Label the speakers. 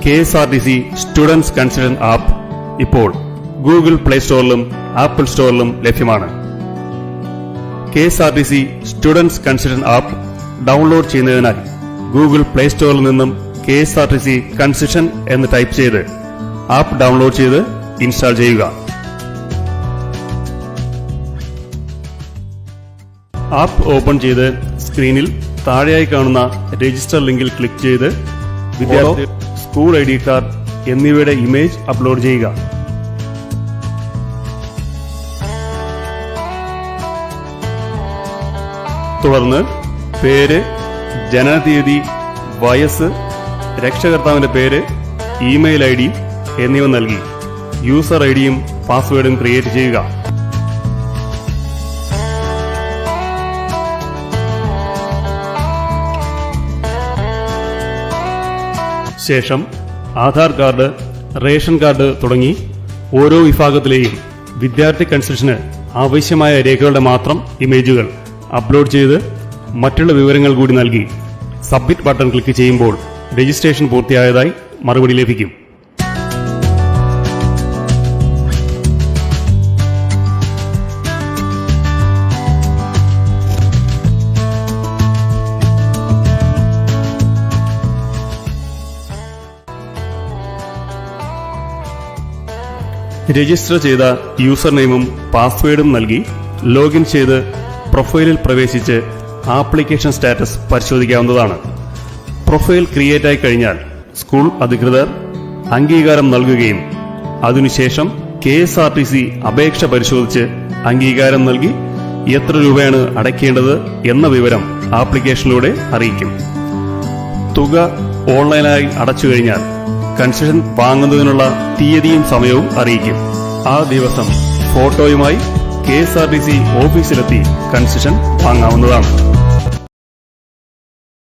Speaker 1: KSRTC students consultant app ഇപ്പോൾ Google play സ്റ്റോറിലും apple സ്റ്റോറിലും ലഭ്യമാണ്. KSRTC students consultant app download ചെയ്യുന്നതിനായി Google play സ്റ്റോറിൽ നിന്നും KSRTC കൺസൾട്ടന്റ് എന്ന് ടൈപ്പ് ചെയ്ത് ആപ്പ് ഡൗൺലോഡ് ചെയ്ത് ഇൻസ്റ്റാൾ ചെയ്യുക. ആപ്പ് ഓപ്പൺ ചെയ്ത് സ്ക്രീനിൽ താഴെയായി കാണുന്ന രജിസ്റ്റർ ലിങ്കിൽ ക്ലിക്ക് ചെയ്ത് വിദ്യാർത്ഥി സ്കൂൾ ID കാർഡ് എന്നിവയുടെ ഇമേജ് അപ്ലോഡ് ചെയ്യുക. തുടർന്ന് പേര്, ജനനതീയതി, വയസ്സ്, രക്ഷകർത്താവിന്റെ പേര്, ഇമെയിൽ ID എന്നിവ നൽകി യൂസർ ഐഡിയും പാസ്വേഡും ക്രിയേറ്റ് ചെയ്യുക. ശേഷം ആധാർ കാർഡ്, റേഷൻ കാർഡ് തുടങ്ങി ഓരോ വിഭാഗത്തിലെയും വിദ്യാർത്ഥി കൺസൾട്ടന്റിന് ആവശ്യമായ രേഖകളുടെ മാത്രം ഇമേജുകൾ അപ്ലോഡ് ചെയ്ത് മറ്റുള്ള വിവരങ്ങൾ കൂടി നൽകി സബ്മിറ്റ് ബട്ടൺ ക്ലിക്ക് ചെയ്യുമ്പോൾ രജിസ്ട്രേഷൻ പൂർത്തിയായതായി മറുപടി ലഭിക്കും. രജിസ്റ്റർ ചെയ്ത യൂസർ നെയിമും പാസ്വേഡും നൽകി ലോഗിൻ ചെയ്ത് പ്രൊഫൈലിൽ പ്രവേശിച്ച് ആപ്ലിക്കേഷൻ സ്റ്റാറ്റസ് പരിശോധിക്കാവുന്നതാണ്. പ്രൊഫൈൽ ക്രിയേറ്റ് ആയി കഴിഞ്ഞാൽ സ്കൂൾ അധികൃതർ അംഗീകാരം നൽകുകയും അതിനുശേഷം KSRTC അപേക്ഷ പരിശോധിച്ച് അംഗീകാരം നൽകി എത്ര രൂപയാണ് അടയ്ക്കേണ്ടത് എന്ന വിവരം ആപ്ലിക്കേഷനിലൂടെ അറിയിക്കും. തുക ഓൺലൈനായി അടച്ചു കഴിഞ്ഞാൽ കൺസെഷൻ വാങ്ങുന്നതിനുള്ള തീയതിയും സമയവും അറിയിക്കും. ആ ദിവസം ഫോട്ടോയുമായി KSRTC ഓഫീസിലെത്തി കൺസെഷൻ വാങ്ങാവുന്നതാണ്.